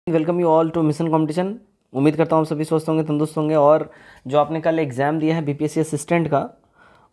Welcome you all to mission competition. उम्मीद करता हूँ सभी स्वस्थ होंगे, तंदुरुस्त होंगे और जो आपने कल एग्ज़ाम दिया है बीपीएससी असिस्टेंट का,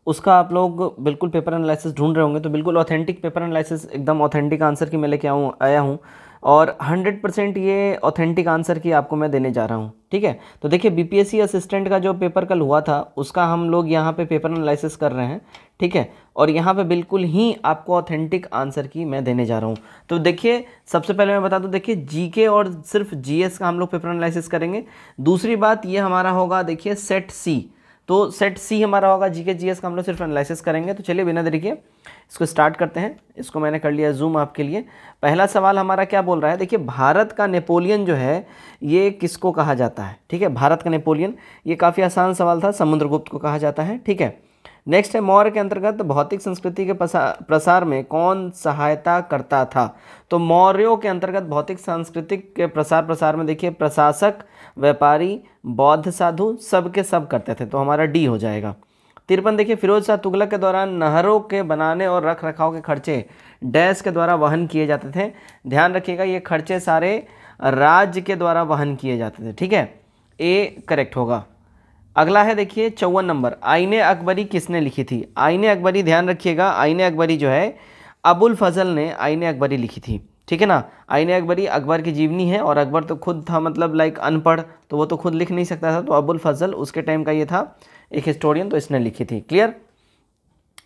उसका आप लोग बिल्कुल पेपर एनालिसिस ढूंढ रहे होंगे। तो बिल्कुल ऑथेंटिक पेपर एनालिसिस, एकदम ऑथेंटिक आंसर की मैं लेके आया हूँ और 100% ये ऑथेंटिक आंसर की आपको मैं देने जा रहा हूँ। ठीक है, तो देखिए बीपीएससी असिस्टेंट का जो पेपर कल हुआ था उसका हम लोग यहाँ पे पेपर एनालिसिस कर रहे हैं। ठीक है, और यहाँ पे बिल्कुल ही आपको ऑथेंटिक आंसर की मैं देने जा रहा हूँ। तो देखिए सबसे पहले मैं बता दूँ, देखिए जीके और सिर्फ जीएस का हम लोग पेपर एनालिसिस करेंगे। दूसरी बात ये हमारा होगा, देखिए सेट सी, तो सेट सी हमारा होगा, जीके जीएस का हम लोग सिर्फ एनालिसिस करेंगे। तो चलिए बिना देरी के इसको स्टार्ट करते हैं। इसको मैंने कर लिया जूम आपके लिए। पहला सवाल हमारा क्या बोल रहा है, देखिए भारत का नेपोलियन जो है ये किसको कहा जाता है। ठीक है, भारत का नेपोलियन, ये काफ़ी आसान सवाल था, समुद्रगुप्त को कहा जाता है। ठीक है, नेक्स्ट है मौर्य के अंतर्गत भौतिक संस्कृति के प्रसार में कौन सहायता करता था। तो मौर्यों के अंतर्गत भौतिक सांस्कृतिक के प्रसार में देखिए प्रशासक, व्यापारी, बौद्ध साधु सबके सब करते थे, तो हमारा डी हो जाएगा। 53 देखिए फिरोज शाह तुगलक के दौरान नहरों के बनाने और रख रखाव के खर्चे डैश के द्वारा वहन किए जाते थे। ध्यान रखिएगा ये खर्चे सारे राज्य के द्वारा वहन किए जाते थे। ठीक है, ए करेक्ट होगा। अगला है देखिए 54 नंबर, आईने अकबरी किसने लिखी थी। आईने अकबरी, ध्यान रखिएगा आईने अकबरी जो है अबुल फजल ने आईने अकबरी लिखी थी। ठीक है ना, आईने अकबरी अकबर की जीवनी है और अकबर तो खुद था मतलब लाइक अनपढ़, तो वो तो खुद लिख नहीं सकता था, तो अबुल फजल उसके टाइम का ये था एक हिस्टोरियन, तो इसने लिखी थी। क्लियर।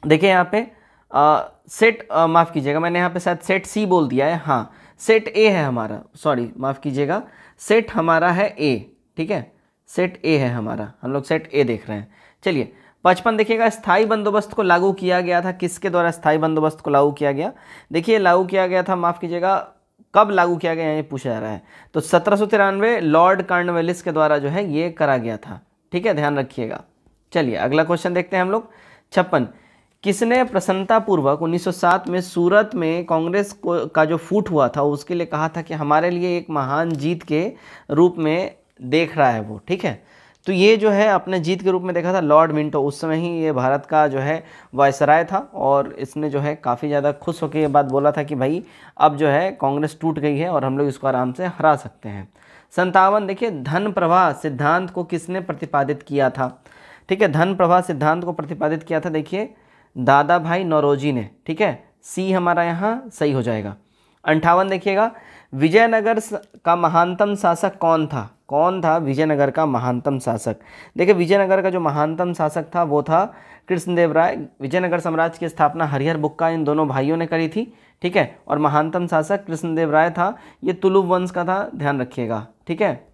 देखिए यहाँ पे सेट माफ़ कीजिएगा, मैंने यहाँ पे शायद सेट सी बोल दिया है, हाँ सेट ए है हमारा, सॉरी माफ़ कीजिएगा, सेट हमारा है ए। ठीक है, सेट ए है हमारा, हम लोग सेट ए देख रहे हैं। चलिए 55 देखिएगा, स्थायी बंदोबस्त को लागू किया गया था, किसके द्वारा स्थायी बंदोबस्त को लागू किया गया। देखिए लागू किया गया था, माफ़ कीजिएगा कब लागू किया गया ये पूछा जा रहा है, तो 1793 लॉर्ड कॉर्नवालिस के द्वारा जो है ये करा गया था। ठीक है, ध्यान रखिएगा। चलिए अगला क्वेश्चन देखते हैं हम लोग। 56, किसने प्रसन्नतापूर्वक 1907 में सूरत में कांग्रेस का जो फूट हुआ था उसके लिए कहा था कि हमारे लिए एक महान जीत के रूप में देख रहा है वो। ठीक है, तो ये जो है अपने जीत के रूप में देखा था लॉर्ड मिंटो, उस समय ही ये भारत का जो है वायसराय था और इसने जो है काफ़ी ज़्यादा खुश होकर ये बात बोला था कि भाई अब जो है कांग्रेस टूट गई है और हम लोग इसको आराम से हरा सकते हैं। 57 देखिए, धन प्रवाह सिद्धांत को किसने प्रतिपादित किया था। ठीक है, धन प्रवाह सिद्धांत को प्रतिपादित किया था देखिए दादा भाई नौरोजी ने। ठीक है, सी हमारा यहाँ सही हो जाएगा। 58 देखिएगा, विजयनगर का महानतम शासक कौन था। कौन था विजयनगर का महानतम शासक। देखिए विजयनगर का जो महानतम शासक था वो था कृष्णदेव राय। विजयनगर साम्राज्य की स्थापना हरिहर बुक्का इन दोनों भाइयों ने करी थी। ठीक है, और महानतम शासक कृष्णदेव राय था, ये तुलुप वंश का था, ध्यान रखिएगा। ठीक है,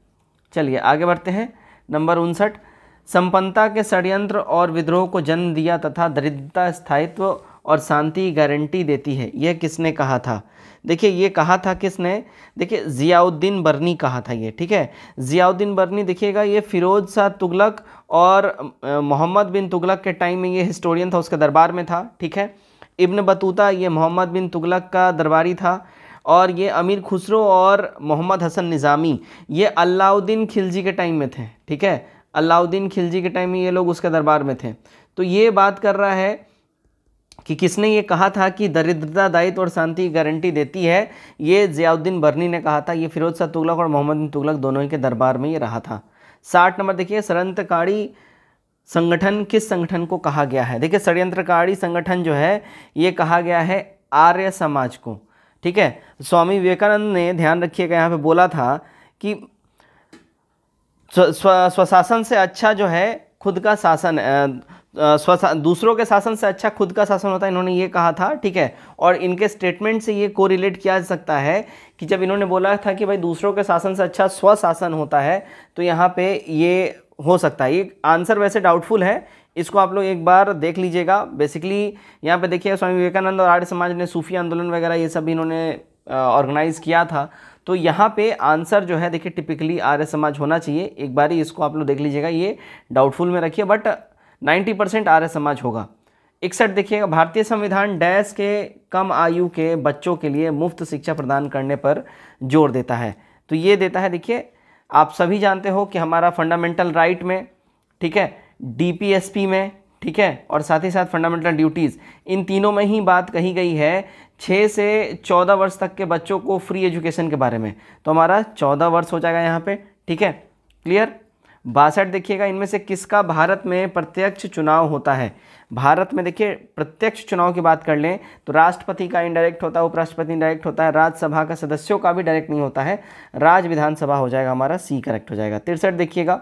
चलिए आगे बढ़ते हैं। नंबर 59, संपन्नता के षड्यंत्र और विद्रोह को जन्म दिया तथा दरिद्रता स्थायित्व और शांति की गारंटी देती है, यह किसने कहा था। देखिए ये कहा था किसने, देखिए ज़ियाउद्दीन बर्नी कहा था ये। ठीक है, ज़ियाउद्दीन बर्नी देखिएगा ये फिरोज शाह तुगलक और मोहम्मद बिन तुगलक के टाइम में ये हिस्टोरियन था, उसके दरबार में था। ठीक है, इब्न बतूता ये मोहम्मद बिन तुगलक का दरबारी था और ये अमीर खुसरो और मोहम्मद हसन निज़ामी ये अलाउद्दीन खिलजी के टाइम में थे। ठीक है, अलाउद्दीन खिलजी के टाइम में ये लोग उसके दरबार में थे। तो ये बात कर रहा है कि किसने ये कहा था कि दरिद्रता दायित्व और शांति की गारंटी देती है, ये ज़ियाउद्दीन बर्नी ने कहा था। ये फिरोज शाह तुगलक और मोहम्मद बिन तुगलक दोनों ही के दरबार में ये रहा था। 60 नंबर देखिए, षड्यंत्रकारी संगठन किस संगठन को कहा गया है। देखिए षड्यंत्रकारी संगठन जो है ये कहा गया है आर्य समाज को। ठीक है, स्वामी विवेकानंद ने, ध्यान रखिएगा यहाँ पे बोला था कि स्वशासन से अच्छा जो है खुद का शासन, दूसरों के शासन से अच्छा खुद का शासन होता है, इन्होंने ये कहा था। ठीक है, और इनके स्टेटमेंट से ये कोरिलेट किया जा सकता है कि जब इन्होंने बोला था कि भाई दूसरों के शासन से अच्छा स्वशासन होता है, तो यहाँ पे ये हो सकता है। ये आंसर वैसे डाउटफुल है, इसको आप लोग एक बार देख लीजिएगा। बेसिकली यहाँ पे देखिए स्वामी विवेकानंद और आर्य समाज ने सूफी आंदोलन वगैरह ये सब इन्होंने ऑर्गेनाइज किया था, तो यहाँ पे आंसर जो है देखिए टिपिकली आर्य समाज होना चाहिए। एक बार इसको आप लोग देख लीजिएगा, ये डाउटफुल में रखिए बट 90% आर्य समाज होगा। 61 देखिएगा, भारतीय संविधान डैश के कम आयु के बच्चों के लिए मुफ्त शिक्षा प्रदान करने पर जोर देता है। तो ये देता है, देखिए आप सभी जानते हो कि हमारा फंडामेंटल राइट में, ठीक है, डीपीएसपी में, ठीक है, और साथ ही साथ फंडामेंटल ड्यूटीज़, इन तीनों में ही बात कही गई है 6 से 14 वर्ष तक के बच्चों को फ्री एजुकेशन के बारे में, तो हमारा 14 वर्ष हो जाएगा यहाँ पे, ठीक है, क्लियर। 62 देखिएगा, इनमें से किसका भारत में प्रत्यक्ष चुनाव होता है। भारत में देखिए प्रत्यक्ष चुनाव की बात कर लें तो राष्ट्रपति का इनडायरेक्ट होता है, उपराष्ट्रपति इनडायरेक्ट होता है, राज्यसभा का सदस्यों का भी डायरेक्ट नहीं होता है, राज्य विधानसभा हो जाएगा हमारा, सी करेक्ट हो जाएगा। 63 देखिएगा,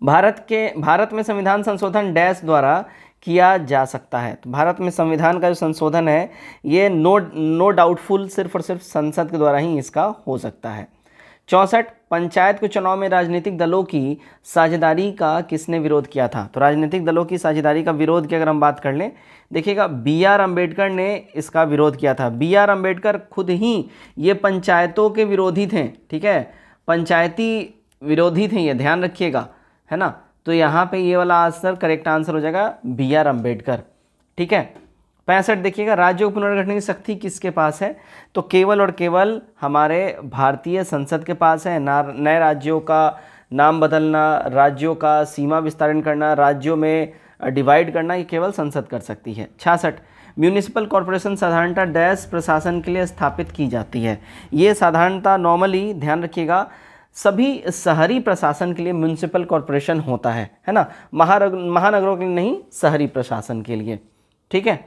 भारत में संविधान संशोधन डैश द्वारा किया जा सकता है। तो भारत में संविधान का जो संशोधन है ये नो डाउटफुल सिर्फ और सिर्फ संसद के द्वारा ही इसका हो सकता है। 64 पंचायत के चुनाव में राजनीतिक दलों की साझेदारी का किसने विरोध किया था। तो राजनीतिक दलों की साझेदारी का विरोध की अगर हम बात कर लें, देखिएगा B.R. अम्बेडकर ने इसका विरोध किया था। B.R. अम्बेडकर खुद ही ये पंचायतों के विरोधी थे, ठीक है, पंचायती विरोधी थे, ये ध्यान रखिएगा, है ना। तो यहाँ पे ये वाला आंसर करेक्ट आंसर हो जाएगा B.R. अम्बेडकर, ठीक है। 65 देखिएगा, राज्यों को पुनर्गठन की शक्ति किसके पास है। तो केवल और केवल हमारे भारतीय संसद के पास है। नए राज्यों का नाम बदलना, राज्यों का सीमा विस्तारण करना, राज्यों में डिवाइड करना, ये केवल संसद कर सकती है। 66 म्यूनिसिपल कॉरपोरेशन साधारणतः डैश प्रशासन के लिए स्थापित की जाती है। ये साधारणतः नॉर्मली ध्यान रखिएगा सभी शहरी प्रशासन के लिए म्यूनिसिपल कॉरपोरेशन होता है ना, महानगरों के लिए नहीं, शहरी प्रशासन के लिए, ठीक है।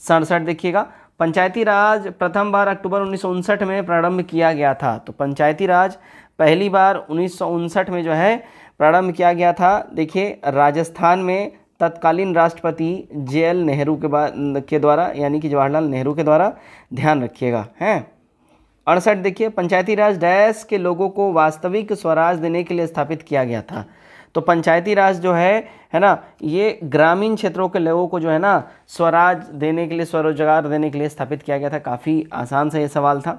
67 देखिएगा, पंचायती राज प्रथम बार अक्टूबर 1959 में प्रारंभ किया गया था। तो पंचायती राज पहली बार 1959 में जो है प्रारंभ किया गया था। देखिए राजस्थान में तत्कालीन राष्ट्रपति JL नेहरू के द्वारा, यानी कि जवाहरलाल नेहरू के द्वारा, ध्यान रखिएगा, हैं। 68 देखिए, पंचायती राज डैश के लोगों को वास्तविक स्वराज देने के लिए स्थापित किया गया था। तो पंचायती राज जो है ना, ये ग्रामीण क्षेत्रों के लोगों को जो है ना स्वराज देने के लिए, स्वरोजगार देने के लिए स्थापित किया गया था। काफ़ी आसान सा ये सवाल था।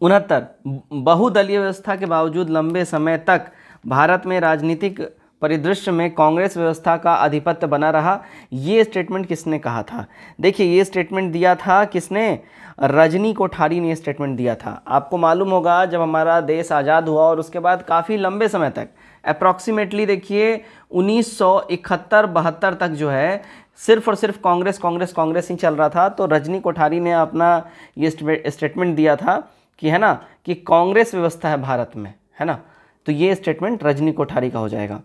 69 बहुदलीय व्यवस्था के बावजूद लंबे समय तक भारत में राजनीतिक परिदृश्य में कांग्रेस व्यवस्था का आधिपत्य बना रहा। ये स्टेटमेंट किसने कहा था। देखिए ये स्टेटमेंट दिया था किसने, रजनी कोठारी ने स्टेटमेंट दिया था। आपको मालूम होगा जब हमारा देश आज़ाद हुआ और उसके बाद काफ़ी लंबे समय तक, अप्रॉक्सीमेटली देखिए 1971-72 तक जो है सिर्फ और सिर्फ कांग्रेस ही चल रहा था। तो रजनी कोठारी ने अपना ये स्टेटमेंट दिया था कि, है ना, कि कांग्रेस व्यवस्था है भारत में, है ना। तो ये स्टेटमेंट रजनी कोठारी का हो जाएगा।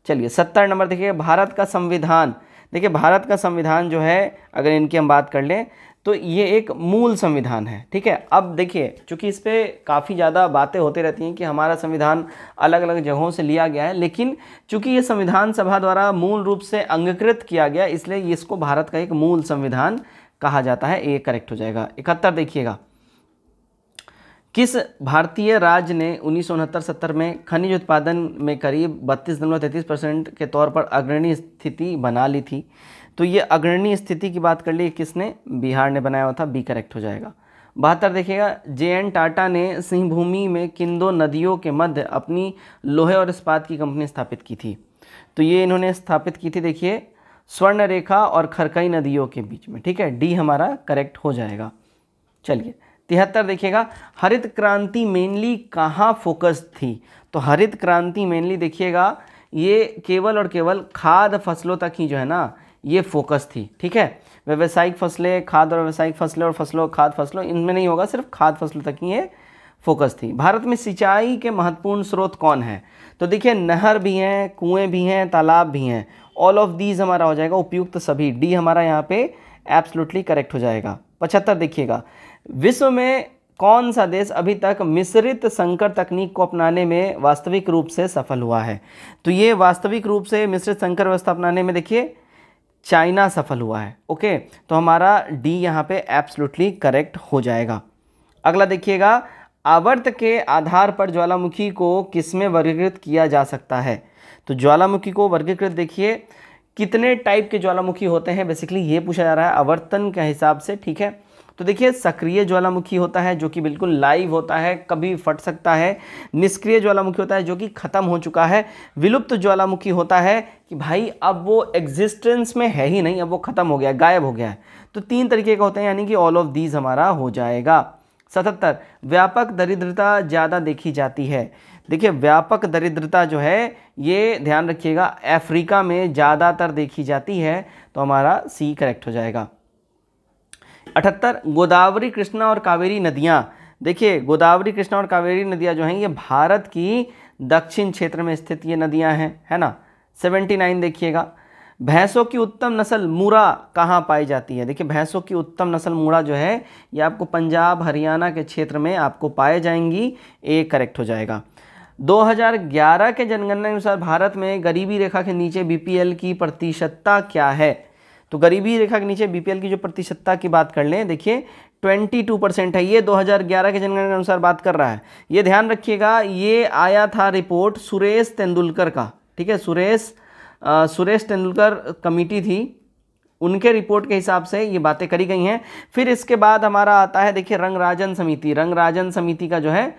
चलिए 70 नंबर देखिए, भारत का संविधान। देखिए भारत का संविधान जो है, अगर इनकी हम बात कर लें तो ये एक मूल संविधान है, ठीक है। अब देखिए चूँकि इस पर काफ़ी ज़्यादा बातें होती रहती हैं कि हमारा संविधान अलग अलग जगहों से लिया गया है, लेकिन चूँकि ये संविधान सभा द्वारा मूल रूप से अंगीकृत किया गया, इसलिए इसको भारत का एक मूल संविधान कहा जाता है। ये करेक्ट हो जाएगा। 71 देखिएगा, किस भारतीय राज्य ने 1969-70 में खनिज उत्पादन में करीब 32.33% के तौर पर अग्रणी स्थिति बना ली थी। तो ये अग्रणी स्थिति की बात कर ली किसने, बिहार ने बनाया हुआ था। बी करेक्ट हो जाएगा। 72 देखिएगा, JN टाटा ने सिंहभूमि में किन दो नदियों के मध्य अपनी लोहे और इस्पात की कंपनी स्थापित की थी। तो ये इन्होंने स्थापित की थी, देखिए स्वर्णरेखा और खरकई नदियों के बीच में, ठीक है। डी हमारा करेक्ट हो जाएगा। चलिए 73 देखिएगा, हरित क्रांति मेनली कहाँ फोकस थी। तो हरित क्रांति मेनली देखिएगा ये केवल और केवल खाद्य फसलों तक ही जो है ना ये फोकस थी, ठीक है। व्यावसायिक फसलें, खाद्य और व्यावसायिक फसलें और फसलों खाद्य फसलों, इनमें नहीं होगा, सिर्फ खाद्य फसलों तक ही ये फोकस थी। भारत में सिंचाई के महत्वपूर्ण स्रोत कौन है। तो देखिए नहर भी हैं, कुएँ भी हैं, तालाब भी हैं। ऑल ऑफ दीज हमारा हो जाएगा उपयुक्त सभी। डी हमारा यहाँ पे एब्सोल्युटली करेक्ट हो जाएगा। 75 देखिएगा, विश्व में कौन सा देश अभी तक मिश्रित संकर तकनीक को अपनाने में वास्तविक रूप से सफल हुआ है। तो ये वास्तविक रूप से मिश्रित संकर व्यवस्था अपनाने में देखिए चाइना सफल हुआ है। ओके, तो हमारा डी यहाँ पे एब्सोल्युटली करेक्ट हो जाएगा। अगला देखिएगा, आवर्त के आधार पर ज्वालामुखी को किसमें वर्गीकृत किया जा सकता है। तो ज्वालामुखी को वर्गीकृत देखिए कितने टाइप के ज्वालामुखी होते हैं, बेसिकली ये पूछा जा रहा है आवर्तन के हिसाब से, ठीक है। तो देखिए सक्रिय ज्वालामुखी होता है जो कि बिल्कुल लाइव होता है, कभी फट सकता है। निष्क्रिय ज्वालामुखी होता है जो कि ख़त्म हो चुका है। विलुप्त ज्वालामुखी होता है कि भाई अब वो एग्जिस्टेंस में है ही नहीं, अब वो ख़त्म हो गया, गायब हो गया है। तो 3 तरीके का होते हैं, यानी कि ऑल ऑफ दीज हमारा हो जाएगा। 77 व्यापक दरिद्रता ज़्यादा देखी जाती है। देखिए व्यापक दरिद्रता जो है ये ध्यान रखिएगा अफ्रीका में ज़्यादातर देखी जाती है। तो हमारा सी करेक्ट हो जाएगा। 78 गोदावरी कृष्णा और कावेरी नदियाँ। देखिए गोदावरी कृष्णा और कावेरी नदियाँ जो हैं ये भारत की दक्षिण क्षेत्र में स्थित ये नदियाँ हैं, है ना। 79 देखिएगा, भैंसों की उत्तम नस्ल मूरा कहाँ पाई जाती है। देखिए भैंसों की उत्तम नस्ल मूरा जो है ये आपको पंजाब हरियाणा के क्षेत्र में आपको पाए जाएंगी, ए करेक्ट हो जाएगा। 2011 के जनगणना के अनुसार भारत में गरीबी रेखा के नीचे बीपीएल की प्रतिशतता क्या है। तो गरीबी रेखा के नीचे बीपीएल की जो प्रतिशतता की बात कर लें, देखिए 22% है। ये 2011 के जनगणना के अनुसार बात कर रहा है। ये ध्यान रखिएगा, ये आया था रिपोर्ट सुरेश तेंदुलकर का, ठीक है। सुरेश तेंदुलकर कमेटी थी, उनके रिपोर्ट के हिसाब से ये बातें करी गई हैं। फिर इसके बाद हमारा आता है देखिए रंगराजन समिति। रंगराजन समिति का जो है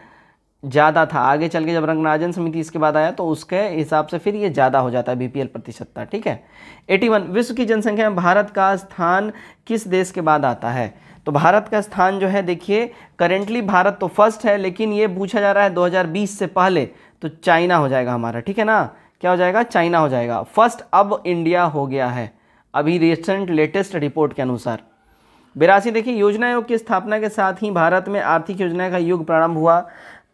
ज़्यादा था, आगे चल के जब रंगराजन समिति इसके बाद आया तो उसके हिसाब से फिर ये ज़्यादा हो जाता है बीपीएल प्रतिशतता, ठीक है। 81 विश्व की जनसंख्या में भारत का स्थान किस देश के बाद आता है। तो भारत का स्थान जो है देखिए करेंटली भारत तो फर्स्ट है, लेकिन ये पूछा जा रहा है 2020 से पहले, तो चाइना हो जाएगा हमारा, ठीक है ना। क्या हो जाएगा, चाइना हो जाएगा। फर्स्ट अब इंडिया हो गया है अभी रिसेंट लेटेस्ट रिपोर्ट के अनुसार। 82 देखिए योजना आयोग की स्थापना के साथ ही भारत में आर्थिक योजना का युग प्रारंभ हुआ।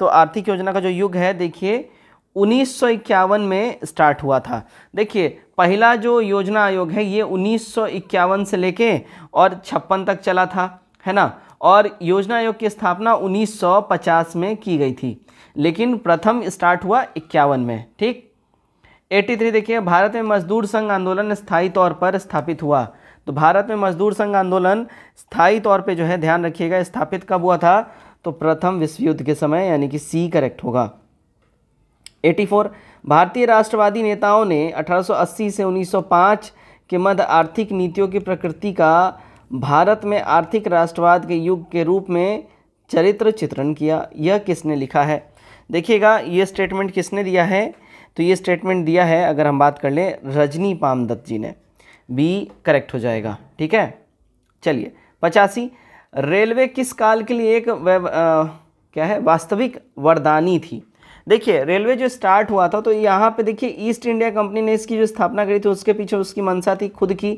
तो आर्थिक योजना का जो युग है देखिए 1951 में स्टार्ट हुआ था। देखिए पहला जो योजना आयोग है ये 1951 से लेके और 56 तक चला था, है ना। और योजना आयोग की स्थापना 1950 में की गई थी, लेकिन प्रथम स्टार्ट हुआ 51 में, ठीक। 83 देखिए भारत में मजदूर संघ आंदोलन स्थायी तौर पर स्थापित हुआ। तो भारत में मजदूर संघ आंदोलन स्थायी तौर पे जो है ध्यान रखिएगा स्थापित कब हुआ था, तो प्रथम विश्व युद्ध के समय, यानी कि सी करेक्ट होगा। 84 भारतीय राष्ट्रवादी नेताओं ने 1880 से 1905 के मध्य आर्थिक नीतियों की प्रकृति का भारत में आर्थिक राष्ट्रवाद के युग के रूप में चरित्र चित्रण किया। यह किसने लिखा है। देखिएगा ये स्टेटमेंट किसने दिया है, तो ये स्टेटमेंट दिया है अगर हम बात कर लें रजनी पामदत्त जी ने, बी करेक्ट हो जाएगा, ठीक है। चलिए 85 रेलवे किस काल के लिए एक क्या है वास्तविक वरदानी थी। देखिए रेलवे जो स्टार्ट हुआ था तो यहाँ पे देखिए ईस्ट इंडिया कंपनी ने इसकी जो स्थापना करी थी उसके पीछे उसकी मंशा थी खुद की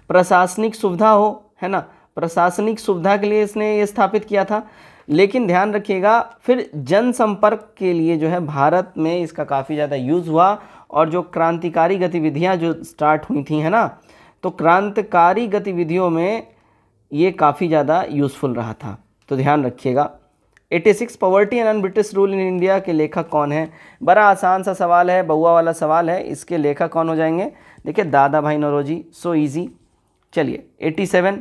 प्रशासनिक सुविधा हो, है ना। प्रशासनिक सुविधा के लिए इसने ये स्थापित किया था, लेकिन ध्यान रखिएगा फिर जनसंपर्क के लिए जो है भारत में इसका काफ़ी ज़्यादा यूज़ हुआ। और जो क्रांतिकारी गतिविधियां जो स्टार्ट हुई थी, है ना, तो क्रांतिकारी गतिविधियों में ये काफ़ी ज़्यादा यूज़फुल रहा था, तो ध्यान रखिएगा। 86 poverty and British rule in India के लेखक कौन है। बड़ा आसान सा सवाल है, बहुआ वाला सवाल है, इसके लेखक कौन हो जाएंगे। देखिए दादा भाई नौरोजी, सो इजी। चलिए 87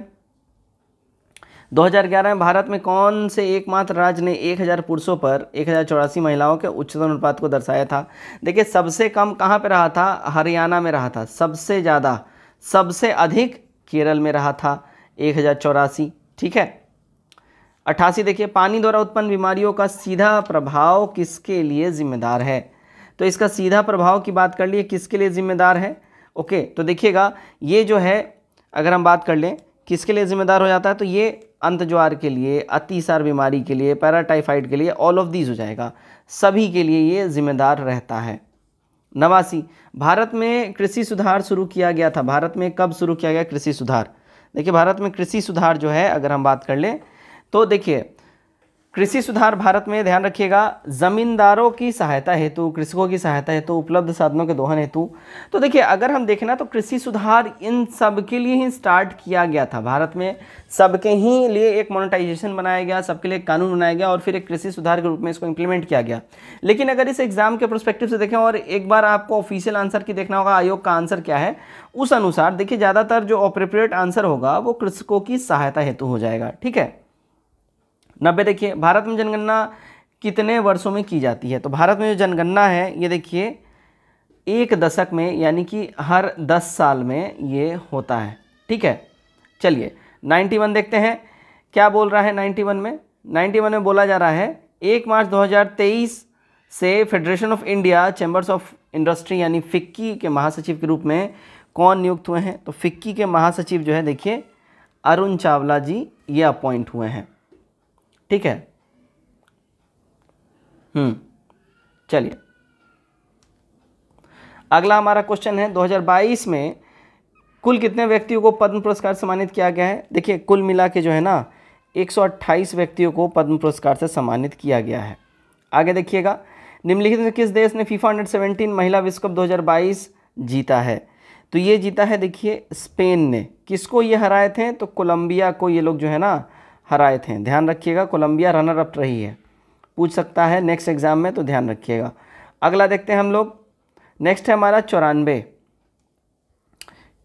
2011 में भारत में कौन से एकमात्र राज्य ने 1000 पुरुषों पर 1084 महिलाओं के उच्चतम अनुपात को दर्शाया था। देखिए सबसे कम कहाँ पे रहा था, हरियाणा में रहा था। सबसे ज़्यादा सबसे अधिक केरल में रहा था 1084, ठीक है। 88 देखिए पानी द्वारा उत्पन्न बीमारियों का सीधा प्रभाव किसके लिए जिम्मेदार है। तो इसका सीधा प्रभाव की बात कर लिए किसके लिए जिम्मेदार है। ओके तो देखिएगा ये जो है अगर हम बात कर लें किसके लिए जिम्मेदार हो जाता है, तो ये अंतज्वार के लिए, अतिसार बीमारी के लिए, पैराटाइफाइड के लिए, ऑल ऑफ दीज हो जाएगा, सभी के लिए ये जिम्मेदार रहता है। 89 भारत में कृषि सुधार शुरू किया गया था। भारत में कब शुरू किया गया कृषि सुधार। देखिए भारत में कृषि सुधार जो है अगर हम बात कर लें तो देखिए कृषि सुधार भारत में ध्यान रखिएगा ज़मींदारों की सहायता हेतु, कृषकों की सहायता हेतु, उपलब्ध साधनों के दोहन हेतु। तो देखिए अगर हम देखें ना तो कृषि सुधार इन सब के लिए ही स्टार्ट किया गया था। भारत में सबके ही लिए एक मोनेटाइजेशन बनाया गया, सबके लिए एक कानून बनाया गया और फिर एक कृषि सुधार के रूप में इसको इम्प्लीमेंट किया गया। लेकिन अगर इस एग्जाम के पर्सपेक्टिव से देखें और एक बार आपको ऑफिशियल आंसर की देखना होगा आयोग का आंसर क्या है, उस अनुसार देखिए ज़्यादातर जो अप्रोप्रिएट आंसर होगा वो कृषकों की सहायता हेतु हो जाएगा, ठीक है। 90 देखिए भारत में जनगणना कितने वर्षों में की जाती है। तो भारत में जो जनगणना है ये देखिए एक दशक में, यानी कि हर 10 साल में ये होता है, ठीक है। चलिए 91 देखते हैं क्या बोल रहा है। 91 में बोला जा रहा है 1 मार्च 2023 से federation of India chambers of industry यानी फिक्की के महासचिव के रूप में कौन नियुक्त हुए हैं। तो फिक्की के महासचिव जो है देखिए अरुण चावला जी ये अपॉइंट हुए हैं, ठीक है। चलिए अगला हमारा क्वेश्चन है 2022 में कुल कितने व्यक्तियों को पद्म पुरस्कार सम्मानित किया गया है? देखिए कुल मिला के जो है ना 128 व्यक्तियों को पद्म पुरस्कार से सम्मानित किया गया है। आगे देखिएगा, निम्नलिखित में किस देश ने फीफा अंडर-17 महिला विश्व कप 2022 जीता है? तो ये जीता है देखिए स्पेन ने। किसको ये हराए थे? तो कोलंबिया को ये लोग जो है ना हराए थे। ध्यान रखिएगा, कोलंबिया रनर अप रही है, पूछ सकता है नेक्स्ट एग्जाम में, तो ध्यान रखिएगा। अगला देखते हैं हम लोग, नेक्स्ट है हमारा 94।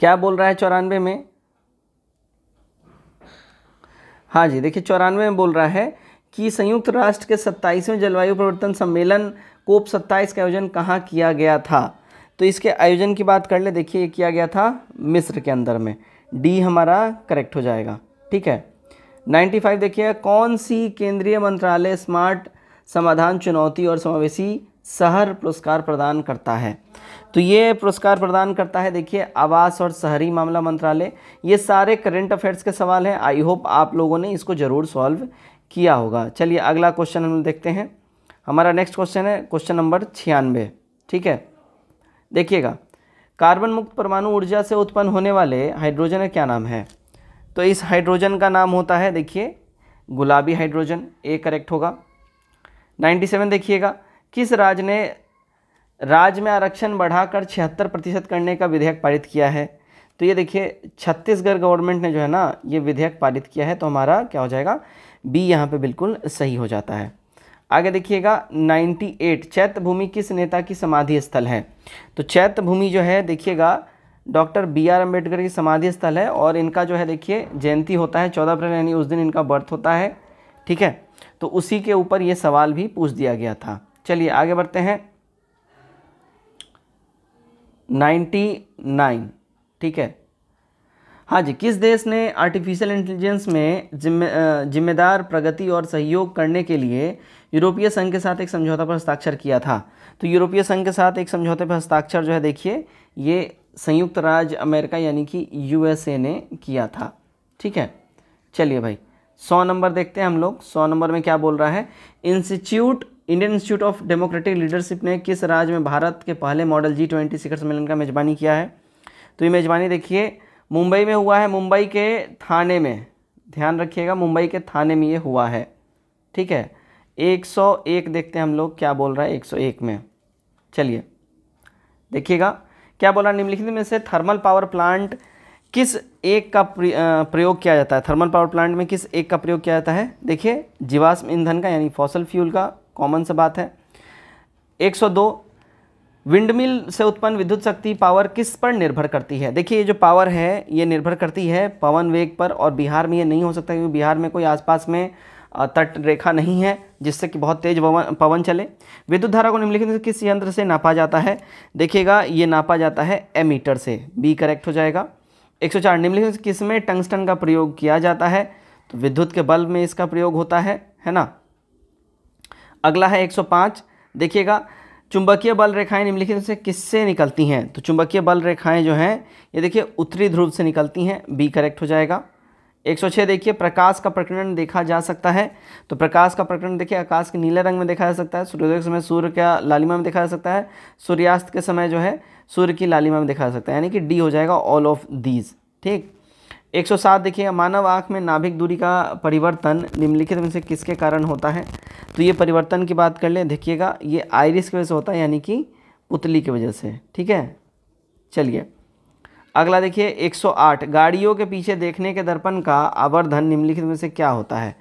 क्या बोल रहा है 94 में? हाँ जी, देखिए 94 में बोल रहा है कि संयुक्त राष्ट्र के 27वें जलवायु परिवर्तन सम्मेलन कोप 27 का आयोजन कहाँ किया गया था? तो इसके आयोजन की बात कर ले। देखिए ये किया गया था मिस्र के अंदर में, डी हमारा करेक्ट हो जाएगा। ठीक है, 95 देखिए, कौन सी केंद्रीय मंत्रालय स्मार्ट समाधान चुनौती और समावेशी शहर पुरस्कार प्रदान करता है? तो ये पुरस्कार प्रदान करता है देखिए आवास और शहरी मामला मंत्रालय। ये सारे करंट अफेयर्स के सवाल हैं, आई होप आप लोगों ने इसको ज़रूर सॉल्व किया होगा। चलिए अगला क्वेश्चन हम देखते हैं। हमारा नेक्स्ट क्वेश्चन है क्वेश्चन नंबर 96। ठीक है, देखिएगा, कार्बन मुक्त परमाणु ऊर्जा से उत्पन्न होने वाले हाइड्रोजन का क्या नाम है? तो इस हाइड्रोजन का नाम होता है देखिए गुलाबी हाइड्रोजन, ए करेक्ट होगा। 97 देखिएगा, किस राज्य में आरक्षण बढ़ाकर 76% करने का विधेयक पारित किया है? तो ये देखिए छत्तीसगढ़ गवर्नमेंट ने जो है ना ये विधेयक पारित किया है, तो हमारा क्या हो जाएगा? बी यहाँ पे बिल्कुल सही हो जाता है। आगे देखिएगा 98, चैत्य भूमि किस नेता की समाधि स्थल है? तो चैत्य भूमि जो है देखिएगा डॉक्टर BR अम्बेडकर की समाधि स्थल है, और इनका जो है देखिए जयंती होता है 14 अप्रैल, यानी उस दिन इनका बर्थ होता है। ठीक है, तो उसी के ऊपर ये सवाल भी पूछ दिया गया था। चलिए आगे बढ़ते हैं 99। ठीक है, हाँ जी, किस देश ने आर्टिफिशियल इंटेलिजेंस में जिम्मेदार प्रगति और सहयोग करने के लिए यूरोपीय संघ के साथ एक समझौता पर हस्ताक्षर किया था? तो यूरोपीय संघ के साथ एक समझौते पर हस्ताक्षर जो है देखिए ये संयुक्त राज्य अमेरिका यानी कि USA ने किया था। ठीक है, चलिए भाई 100 नंबर देखते हैं हम लोग। 100 नंबर में क्या बोल रहा है? Indian institute of democratic leadership ने किस राज्य में भारत के पहले मॉडल G20 शिखर सम्मेलन का मेजबानी किया है? तो ये मेजबानी देखिए मुंबई में हुआ है, मुंबई के थाने में, ध्यान रखिएगा मुंबई के थाने में ये हुआ है। ठीक है, 101 देखते हैं हम लोग क्या बोल रहा है 101 में। चलिए देखिएगा क्या बोला, निम्नलिखित में से थर्मल पावर प्लांट किस एक का प्रयोग किया जाता है? थर्मल पावर प्लांट में किस एक का प्रयोग किया जाता है? देखिए जीवाश्म ईंधन का, यानी फॉसल फ्यूल का, कॉमन सा बात है। 102, विंडमिल से उत्पन्न विद्युत शक्ति पावर किस पर निर्भर करती है? देखिए ये जो पावर है ये निर्भर करती है पवन वेग पर, और बिहार में ये नहीं हो सकता क्योंकि बिहार में कोई आसपास में तट रेखा नहीं है जिससे कि बहुत तेज पवन चले। विद्युत धारा को निम्नलिखित में किस यंत्र से नापा जाता है? देखिएगा ये नापा जाता है एमीटर से, बी करेक्ट हो जाएगा। 104, निम्नलिखित में किस में टंगस्टन का प्रयोग किया जाता है? तो विद्युत के बल्ब में इसका प्रयोग होता है ना। अगला है 105, देखिएगा चुंबकीय बल रेखाएं निम्नलिखित से किससे निकलती हैं? तो चुंबकीय बल रेखाएं जो हैं ये देखिए उत्तरी ध्रुव से निकलती हैं, बी करेक्ट हो जाएगा। 106 देखिए प्रकाश का प्रकीर्णन देखा जा सकता है? तो प्रकाश का प्रकीर्णन देखिए आकाश के नीले रंग में देखा जा सकता है, सूर्योदय के समय सूर्य का लालिमा में देखा जा सकता है, सूर्यास्त के समय जो है सूर्य की लालिमा में देखा जा सकता है, यानी कि डी हो जाएगा ऑल ऑफ दीज। ठीक, 107 देखिए मानव आँख में नाभिक दूरी का परिवर्तन निम्नलिखित में से किसके कारण होता है? तो ये परिवर्तन की बात कर ले, देखिएगा ये आइरिस की वजह से होता है, यानी कि पुतली की वजह से। ठीक है, चलिए अगला देखिए 108, गाड़ियों के पीछे देखने के दर्पण का आवर्धन निम्नलिखित में से क्या होता है?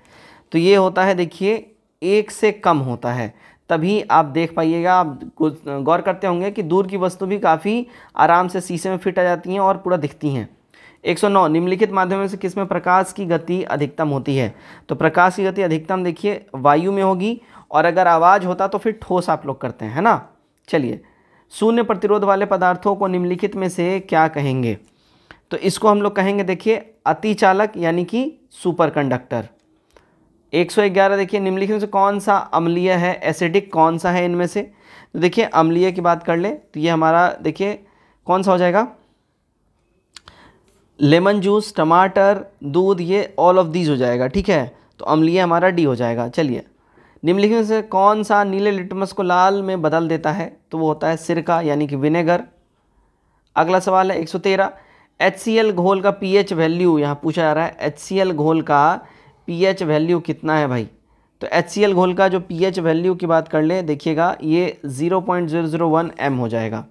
तो ये होता है देखिए 1 से कम होता है, तभी आप देख पाइएगा। आप गौर करते होंगे कि दूर की वस्तु भी काफ़ी आराम से शीशे में फिट आ जाती हैं और पूरा दिखती हैं। 109, निम्नलिखित माध्यमों से किसमें प्रकाश की गति अधिकतम होती है? तो प्रकाश की गति अधिकतम देखिए वायु में होगी, और अगर आवाज़ होता तो फिर ठोस आप लोग करते हैं, है ना। चलिए, शून्य प्रतिरोध वाले पदार्थों को निम्नलिखित में से क्या कहेंगे? तो इसको हम लोग कहेंगे देखिए अतिचालक, यानी कि सुपर कंडक्टर। 111 देखिए निम्नलिखित में से कौन सा अम्लीय है, एसिडिक कौन सा है इनमें से? तो देखिए अम्लीय की बात कर ले तो ये हमारा देखिए कौन सा हो जाएगा? लेमन जूस, टमाटर, दूध, ये ऑल ऑफ दीज हो जाएगा। ठीक है, तो अम्लीय हमारा डी हो जाएगा। चलिए, निम्नलिखित में से कौन सा नीले लिटमस को लाल में बदल देता है? तो वो होता है सिरका, यानी कि विनेगर। अगला सवाल है 113, HCl घोल का pH वैल्यू यहाँ पूछा जा रहा है, HCl घोल का pH वैल्यू कितना है भाई। तो HCl घोल का जो pH वैल्यू की बात कर ले, देखिएगा ये 0.001 m हो जाएगा।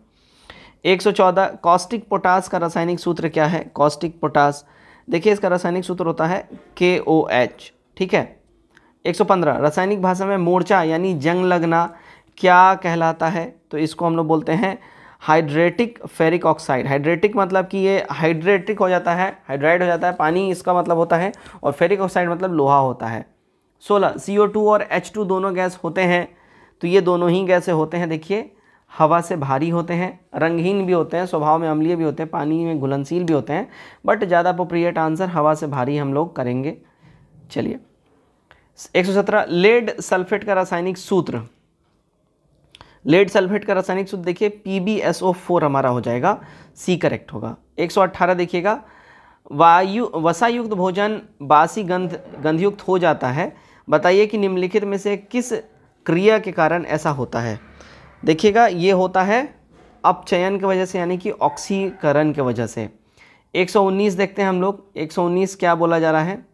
114 कॉस्टिक पोटास का रासायनिक सूत्र क्या है। कॉस्टिक पोटास देखिए इसका रासायनिक सूत्र होता है KOH, ठीक है। 115 रासायनिक भाषा में मोर्चा यानी जंग लगना क्या कहलाता है। तो इसको हम लोग बोलते हैं हाइड्रेटिक फेरिक ऑक्साइड। हाइड्रेटिक मतलब कि ये हाइड्रेटिक हो जाता है, हाइड्राइड हो जाता है, पानी इसका मतलब होता है, और फेरिक ऑक्साइड मतलब लोहा होता है। 16 CO2 और H2 दोनों गैस होते हैं। तो ये दोनों ही गैसें होते हैं, देखिए हवा से भारी होते हैं, रंगहीन भी होते हैं, स्वभाव में अम्लीय भी होते हैं, पानी में घुलनशील भी होते हैं, बट ज़्यादा अप्रोप्रिएट आंसर हवा से भारी हम लोग करेंगे। चलिए 117 लेड सल्फेट का रासायनिक सूत्र। लेड सल्फेट का रासायनिक सूत्र देखिए PbSO4 हमारा हो जाएगा, C करेक्ट होगा। 118 देखिएगा वसायुक्त भोजन बासी गंधयुक्त हो जाता है, बताइए कि निम्नलिखित में से किस क्रिया के कारण ऐसा होता है। देखिएगा ये होता है अपचयन की वजह से, यानी कि ऑक्सीकरण की वजह से। 119 देखते हैं हम लोग। 119 क्या बोला जा रहा है,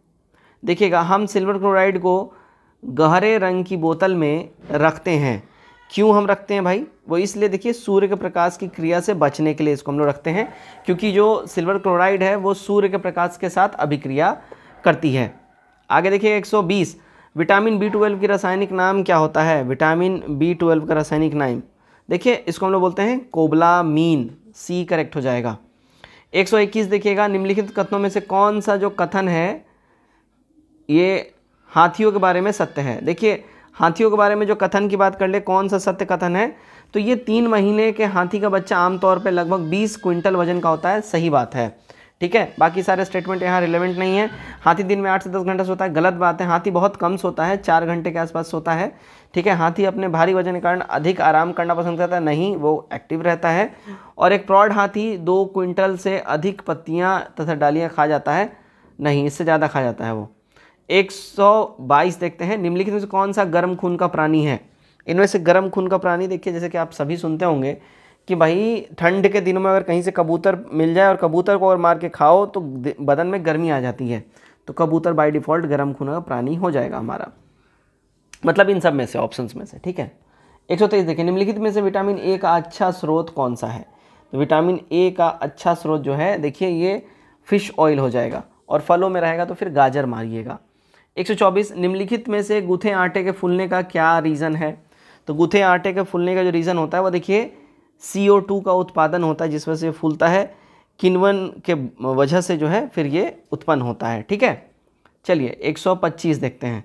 देखिएगा हम सिल्वर क्लोराइड को गहरे रंग की बोतल में रखते हैं। क्यों हम रखते हैं भाई, वो इसलिए देखिए सूर्य के प्रकाश की क्रिया से बचने के लिए इसको हम लोग रखते हैं, क्योंकि जो सिल्वर क्लोराइड है वो सूर्य के प्रकाश के साथ अभिक्रिया करती है। आगे देखिए 120 विटामिन B12 की रासायनिक नाम क्या होता है। विटामिन B12 का रासायनिक नाम देखिए इसको हम लोग बोलते हैं कोबलामीन, C करेक्ट हो जाएगा। 121 देखिएगा निम्नलिखित कथनों में से कौन सा जो कथन है ये हाथियों के बारे में सत्य है। देखिए हाथियों के बारे में जो कथन की बात कर ले, कौन सा सत्य कथन है, तो ये 3 महीने के हाथी का बच्चा आमतौर पे लगभग 20 क्विंटल वजन का होता है, सही बात है, ठीक है। बाकी सारे स्टेटमेंट यहाँ रिलेवेंट नहीं है। हाथी दिन में 8 से 10 घंटा सोता है, गलत बात है। हाथी बहुत कम सोता है, 4 घंटे के आसपास सोता है, ठीक है। हाथी अपने भारी वजन के कारण अधिक आराम करना पसंद करता है, नहीं, वो एक्टिव रहता है। और एक प्रौढ़ हाथी 2 क्विंटल से अधिक पत्तियाँ तथा डालियाँ खा जाता है, नहीं, इससे ज़्यादा खा जाता है वो। 122 देखते हैं निम्नलिखित में से कौन सा गर्म खून का प्राणी है। इनमें से गर्म खून का प्राणी देखिए, जैसे कि आप सभी सुनते होंगे कि भाई ठंड के दिनों में अगर कहीं से कबूतर मिल जाए और कबूतर को और मार के खाओ तो बदन में गर्मी आ जाती है, तो कबूतर बाय डिफ़ॉल्ट गर्म खून का प्राणी हो जाएगा हमारा, मतलब इन सब में से, ऑप्शंस में से, ठीक है। 123 देखिए निम्नलिखित में से विटामिन ए का अच्छा स्रोत कौन सा है। तो विटामिन ए का अच्छा स्रोत जो है देखिए ये फिश ऑयल हो जाएगा, और फलों में रहेगा तो फिर गाजर मारिएगा। 124 निम्नलिखित में से गूथे आटे के फूलने का क्या रीज़न है। तो गूथे आटे के फूलने का जो रीज़न होता है वो देखिए CO2 का उत्पादन होता है, जिस वजह से फूलता है, किण्वन के वजह से जो है फिर ये उत्पन्न होता है, ठीक है। चलिए 125 देखते हैं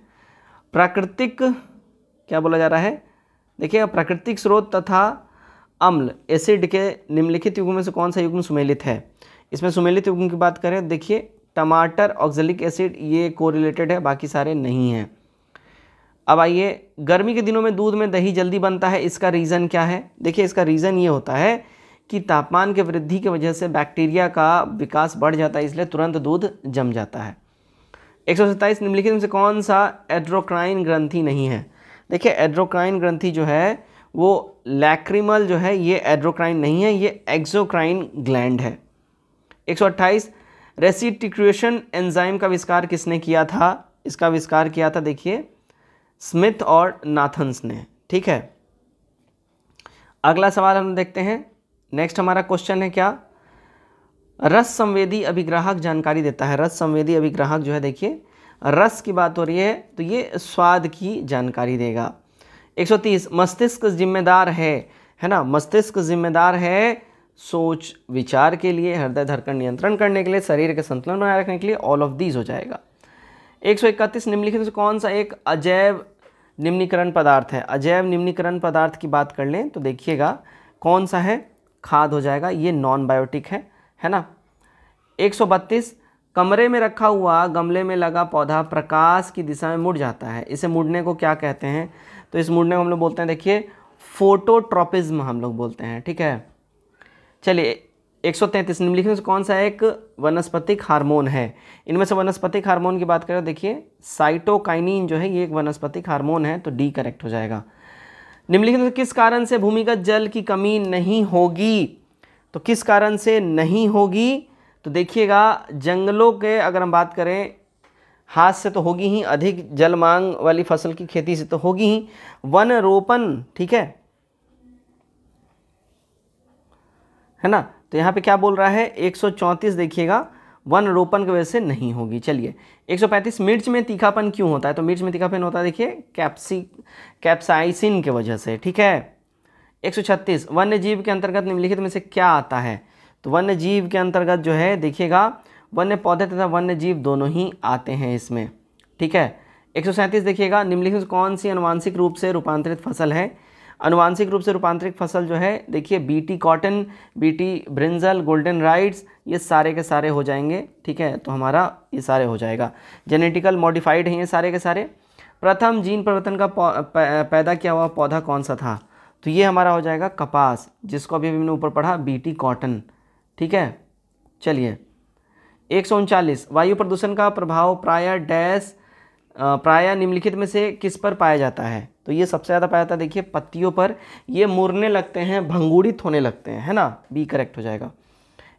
प्राकृतिक क्या बोला जा रहा है। देखिए प्राकृतिक स्रोत तथा अम्ल एसिड के निम्नलिखित युग्म में से कौन सा युग्म सुमेलित है। इसमें सुमेलित युग्म की बात करें, देखिए टमाटर ऑक्जेलिक एसिड ये कोरिलेटेड है, बाकी सारे नहीं हैं। अब आइए गर्मी के दिनों में दूध में दही जल्दी बनता है, इसका रीज़न क्या है। देखिए इसका रीज़न ये होता है कि तापमान के वृद्धि की वजह से बैक्टीरिया का विकास बढ़ जाता है, इसलिए तुरंत दूध जम जाता है। 127 निम्नलिखित में से कौन सा एड्रोक्राइन ग्रंथि नहीं है। देखिए एड्रोक्राइन ग्रंथि जो है वो लैक्रिमल जो है ये एड्रोक्राइन नहीं है, ये एक्सोक्राइन ग्लैंड है। 128 रेसिटिक्यूशन एंजाइम का आविष्कार किसने किया था। इसका आविष्कार किया था देखिए स्मिथ और नाथन्स ने, ठीक है। अगला सवाल हम देखते हैं। नेक्स्ट हमारा क्वेश्चन है क्या, रस संवेदी अभिग्राहक जानकारी देता है। रस संवेदी अभिग्राहक जो है देखिए रस की बात हो रही है तो ये स्वाद की जानकारी देगा। 130 मस्तिष्क जिम्मेदार है ना, मस्तिष्क जिम्मेदार है सोच विचार के लिए, हृदय धड़कन नियंत्रण करने के लिए, शरीर के संतुलन बनाए रखने के लिए, ऑल ऑफ दीज हो जाएगा। 131 निम्नलिखित में से कौन सा एक अजैव निम्नीकरण पदार्थ है। अजैव निम्नीकरण पदार्थ की बात कर लें तो देखिएगा कौन सा है, खाद हो जाएगा, ये नॉन बायोटिक है ना। 132 कमरे में रखा हुआ गमले में लगा पौधा प्रकाश की दिशा में मुड़ जाता है, इसे मुड़ने को क्या कहते हैं। तो इस मुड़ने को हम लोग बोलते हैं देखिए फोटोट्रोपिज्म हम लोग बोलते हैं, ठीक है। चलिए 133 निम्नलिखित में से कौन सा एक वनस्पतिक हार्मोन है। इनमें से वनस्पतिक हार्मोन की बात करें देखिए साइटोकाइनिन जो है ये एक वनस्पतिक हार्मोन है, तो डी करेक्ट हो जाएगा। निम्नलिखित में किस कारण से भूमिगत जल की कमी नहीं होगी। तो किस कारण से नहीं होगी, तो तो देखिएगा जंगलों के अगर हम बात करें, हाथ से तो होगी ही, अधिक जल मांग वाली फसल की खेती से तो होगी ही। वन रोपण, ठीक है ना, तो यहाँ पे क्या बोल रहा है 134 देखिएगा वन रोपण की वजह से नहीं होगी। चलिए 135 मिर्च में तीखापन क्यों होता है, तो मिर्च में तीखापन होता है देखिए कैप्साइसिन के वजह से, ठीक है। 136 वन्य जीव के अंतर्गत निम्नलिखित में से क्या आता है, तो वन्य जीव के अंतर्गत जो है देखिएगा वन्य पौधे तथा वन्य जीव दोनों ही आते हैं इसमें, ठीक है। 137 देखिएगा निम्नलिखित कौन सी अनुवांशिक रूप से रूपांतरित फसल है, अनुवांशिक रूप से रूपांतरित फसल जो है देखिए BT cotton, BT brinjal, golden rights, ये सारे के सारे हो जाएंगे, ठीक है। तो हमारा ये सारे हो जाएगा, जेनेटिकल मॉडिफाइड हैं ये सारे के सारे। प्रथम जीन परिवर्तन का पैदा किया हुआ पौधा कौन सा था, तो ये हमारा हो जाएगा कपास, जिसको अभी हमने ऊपर पढ़ा बीटी कॉटन, ठीक है। चलिए 139 वायु प्रदूषण का प्रभाव प्रायः निम्नलिखित में से किस पर पाया जाता है, तो ये सबसे ज़्यादा पाया जाता है देखिए पत्तियों पर, ये मुड़ने लगते हैं, भंगुड़ित होने लगते हैं, है ना, बी करेक्ट हो जाएगा।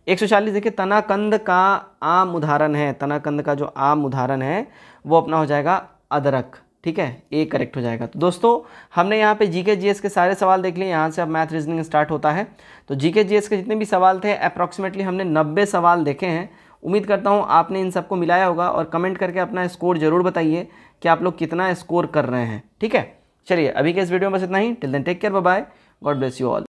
140 देखिए तनाकंद का आम उदाहरण है, तनाकंद का जो आम उदाहरण है वो अपना हो जाएगा अदरक, ठीक है, ए करेक्ट हो जाएगा। तो दोस्तों हमने यहाँ पे जीके जीएस के सारे सवाल देख लिए, यहाँ से अब मैथ रीजनिंग स्टार्ट होता है। तो जीके जीएस के जितने भी सवाल थे अप्रॉक्सीमेटली हमने 90 सवाल देखे हैं। उम्मीद करता हूँ आपने इन सबको मिलाया होगा, और कमेंट करके अपना स्कोर जरूर बताइए कि आप लोग कितना स्कोर कर रहे हैं, ठीक है। चलिए अभी के इस वीडियो में बस इतना ही, till then take care, bye bye, God bless you all.